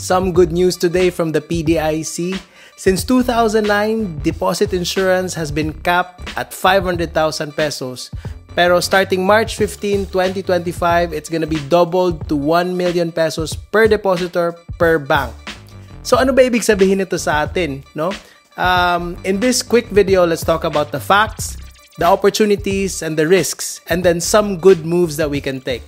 Some good news today from the PDIC. Since 2009, deposit insurance has been capped at 500,000 pesos. Pero starting March 15, 2025, it's gonna be doubled to 1 million pesos per depositor per bank. So ano ba ibig sabihin nito sa atin, no? In this quick video, let's talk about the facts, the opportunities, and the risks, and then some good moves that we can take.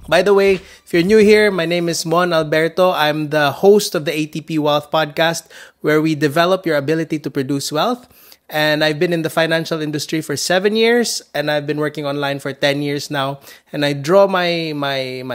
By the way, if you're new here, my name is Mon Alberto. I'm the host of the ATP Wealth Podcast, where we develop your ability to produce wealth. And I've been in the financial industry for 7 years, and I've been working online for 10 years now. And I draw my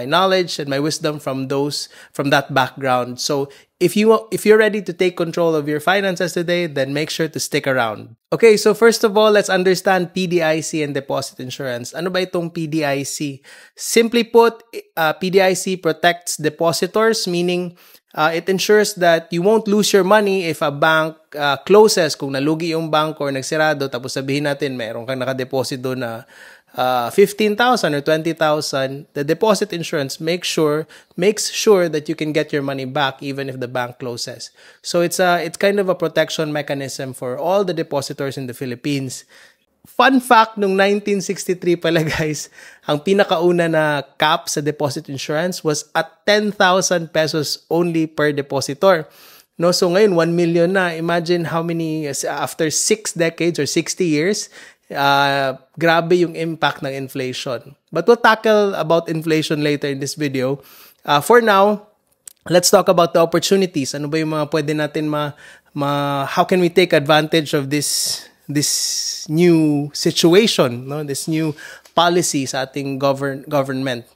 knowledge and my wisdom from that background. So if you're ready to take control of your finances today, then make sure to stick around. Okay, so first of all, let's understand PDIC and deposit insurance. Ano ba itong PDIC? Simply put, PDIC protects depositors, meaning it ensures that you won't lose your money if a bank closes, kung nalugi yung bank or nagsirado, tapos sabihin natin mayroon kang nakadeposito na 15,000 or 20,000, the deposit insurance makes sure that you can get your money back even if the bank closes. So it's kind of a protection mechanism for all the depositors in the Philippines. Fun fact, nung 1963 pala guys, ang pinakauna na cap sa deposit insurance was at 10,000 pesos only per depositor. No, so ngayon 1 million na. Imagine how many after 6 decades or 60 years, grabe yung impact ng inflation. But we'll tackle about inflation later in this video. For now, let's talk about the opportunities. Ano ba yung mga pwede natin how can we take advantage of this new situation, no? This new policy sa ating government.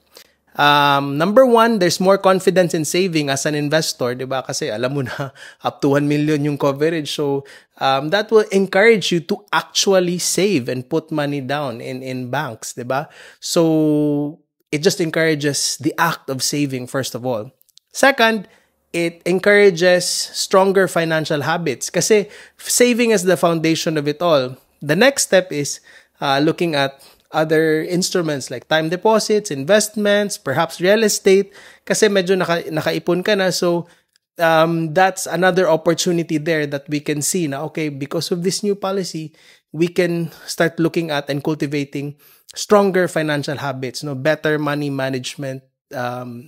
Number one, there's more confidence in saving as an investor, diba? Kasi alam mo na, up to 1 million yung coverage. So, that will encourage you to actually save and put money down in banks, diba? So, it just encourages the act of saving, first of all. Second, it encourages stronger financial habits kasi saving is the foundation of it all. The next step is looking at other instruments like time deposits, investments, perhaps real estate kasi medyo nakaipon ka na. So that's another opportunity there that we can see na okay, because of this new policy, we can start looking at and cultivating stronger financial habits, no, better money management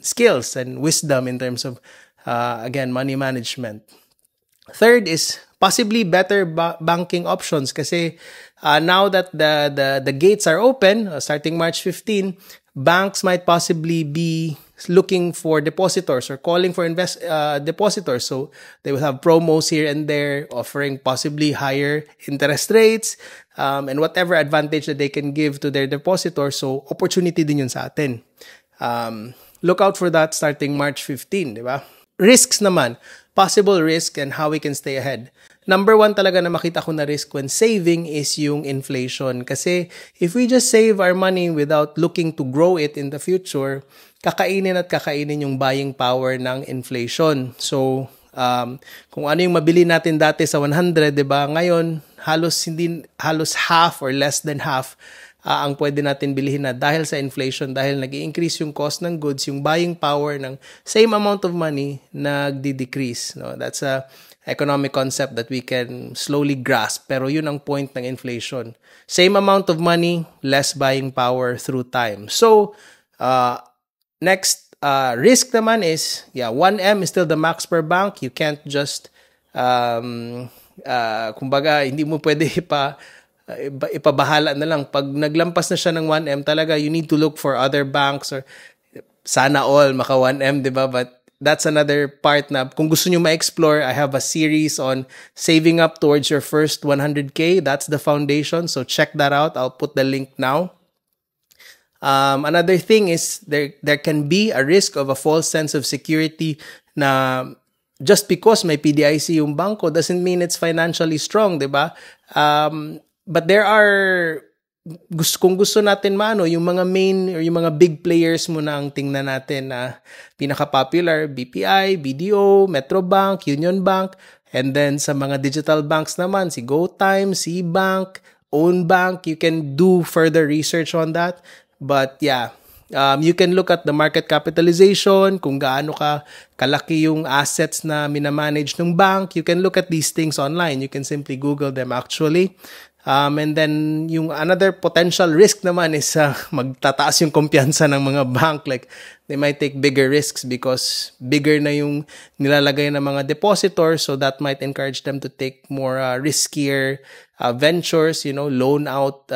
skills and wisdom in terms of again, money management. Third is possibly better banking options kasi now that the gates are open, starting March 15, banks might possibly be looking for depositors or calling for depositors. So they will have promos here and there offering possibly higher interest rates and whatever advantage that they can give to their depositors. So opportunity din yun sa atin. Look out for that starting March 15, di ba? Risks naman, possible risk and how we can stay ahead. Number one talaga na makita ko na risk when saving is yung inflation. Kasi if we just save our money without looking to grow it in the future, kakainin yung buying power ng inflation. So, kung ano yung mabili natin dati sa 100, diba? Ngayon, halos half or less than half ang pwede natin bilhin na dahil sa inflation, dahil nag-i-increase yung cost ng goods, yung buying power ng same amount of money nagdi-decrease. No? That's a economic concept that we can slowly grasp. Pero yun ang point ng inflation. Same amount of money, less buying power through time. So, next risk naman is, 1M is still the max per bank. You can't just, kumbaga, hindi mo pwede ipabahala na lang. Pag naglampas na siya ng 1M talaga, you need to look for other banks or sana all maka 1M, diba? But that's another part na kung gusto nyo ma-explore, I have a series on saving up towards your first 100K. That's the foundation. So check that out. I'll put the link now. Another thing is there can be a risk of a false sense of security na just because may PDIC yung banko doesn't mean it's financially strong, diba? But there are, kung gusto natin yung mga main or yung mga big players mo na ang tingnan natin na pinaka-popular, BPI, BDO, Metrobank, Union Bank, and then sa mga digital banks naman, si GoTime, CBank, Own Bank, you can do further research on that. But yeah, You can look at the market capitalization, kung gaano kalaki yung assets na minamanage ng bank. You can look at these things online. You can simply Google them actually. And then, yung another potential risk naman is magtataas yung kumpiyansa ng mga bank. Like, they might take bigger risks because bigger na yung nilalagay ng mga depositors. So, that might encourage them to take more riskier ventures, loan out,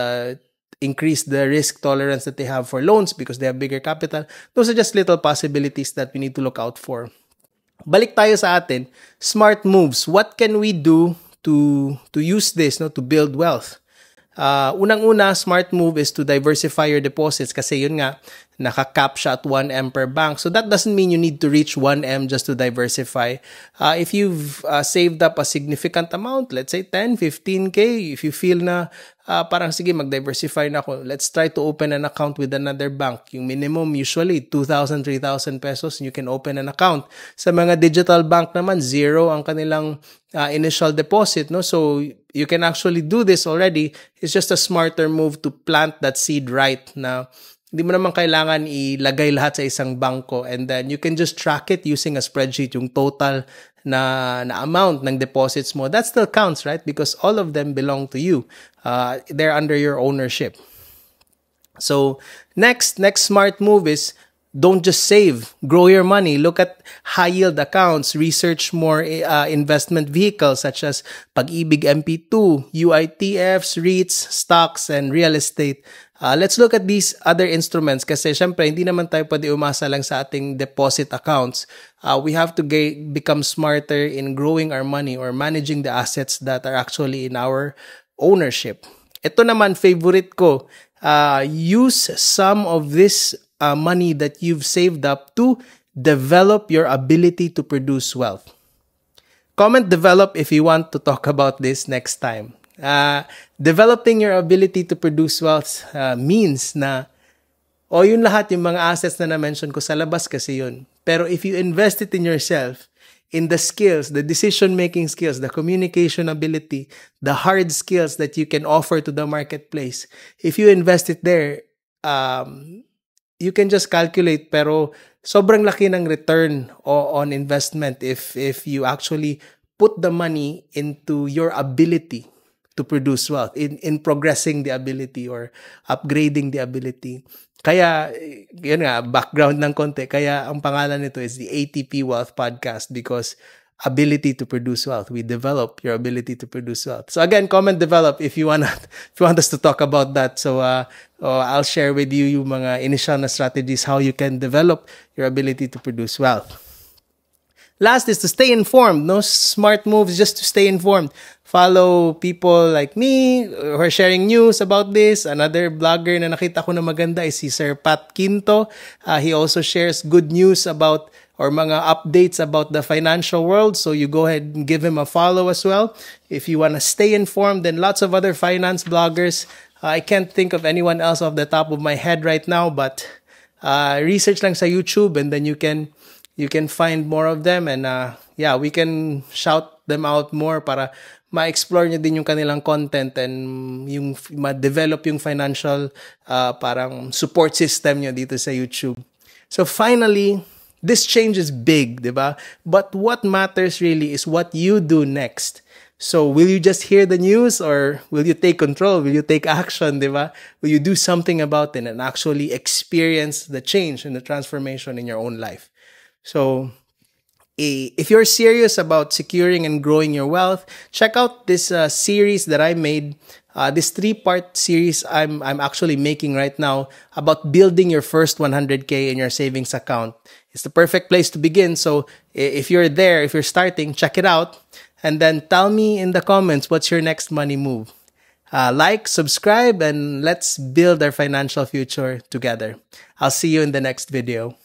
increase the risk tolerance that they have for loans because they have bigger capital. Those are just little possibilities that we need to look out for. Balik tayo sa atin. Smart moves. What can we do to use this to build wealth? Unang-una, smart move is to diversify your deposits kasi yun nga, naka-cap siya at 1M per bank. So that doesn't mean you need to reach 1M just to diversify. If you've saved up a significant amount, let's say 10, 15K, if you feel na parang sige, mag-diversify na ako, let's try to open an account with another bank. Yung minimum usually 2,000, 3,000 pesos, you can open an account. Sa mga digital bank naman, zero ang kanilang initial deposit. So you can actually do this already. It's just a smarter move to plant that seed right na hindi mo naman kailangan ilagay lahat sa isang bangko, and then you can just track it using a spreadsheet, yung total na amount ng deposits mo. That still counts, right? Because all of them belong to you. They're under your ownership. So next smart move is don't just save, grow your money. Look at high yield accounts, research more investment vehicles such as Pag-ibig MP2, UITFs, REITs, stocks, and real estate. Let's look at these other instruments kasi syempre hindi naman tayo pwede umasa lang sa ating deposit accounts. We have to become smarter in growing our money or managing the assets that are actually in our ownership. Ito naman, favorite ko. Use some of this money that you've saved up to develop your ability to produce wealth. Comment develop if you want to talk about this next time. Developing your ability to produce wealth means na yun lahat yung mga assets na na-mention ko sa labas kasi yun. Pero if you invest it in yourself, in the skills, the decision-making skills, the communication ability, the hard skills that you can offer to the marketplace, if you invest it there, you can just calculate pero sobrang laki ng return on investment if you actually put the money into your ability to produce wealth, in progressing the ability or upgrading the ability. Kaya, yun nga, background ng konti. Kaya ang pangalan nito is the ATP Wealth Podcast because ability to produce wealth. We develop your ability to produce wealth. So again, comment develop if you want us to talk about that. So I'll share with you yung mga initial na strategies how you can develop your ability to produce wealth. Last is to stay informed. No smart moves, just to stay informed. Follow people like me who are sharing news about this. Another blogger na nakita ko na maganda is si Sir Pat Quinto. He also shares good news about or mga updates about the financial world. So you go ahead and give him a follow as well. If you want to stay informed, then lots of other finance bloggers. I can't think of anyone else off the top of my head right now, but research lang sa YouTube and then you can find more of them and we can shout them out more para ma-explore nyo din yung kanilang content and yung ma-develop yung financial parang support system nyo dito sa YouTube. So finally, this change is big, diba? But what matters really is what you do next. So will you just hear the news or will you take control? Will you take action, diba? Will you do something about it and actually experience the change and the transformation in your own life? So if you're serious about securing and growing your wealth, check out this series that I made. This 3-part series I'm actually making right now about building your first 100K in your savings account. It's the perfect place to begin. So if you're there, if you're starting, check it out. And then tell me in the comments, what's your next money move? Like, subscribe, and let's build our financial future together. I'll see you in the next video.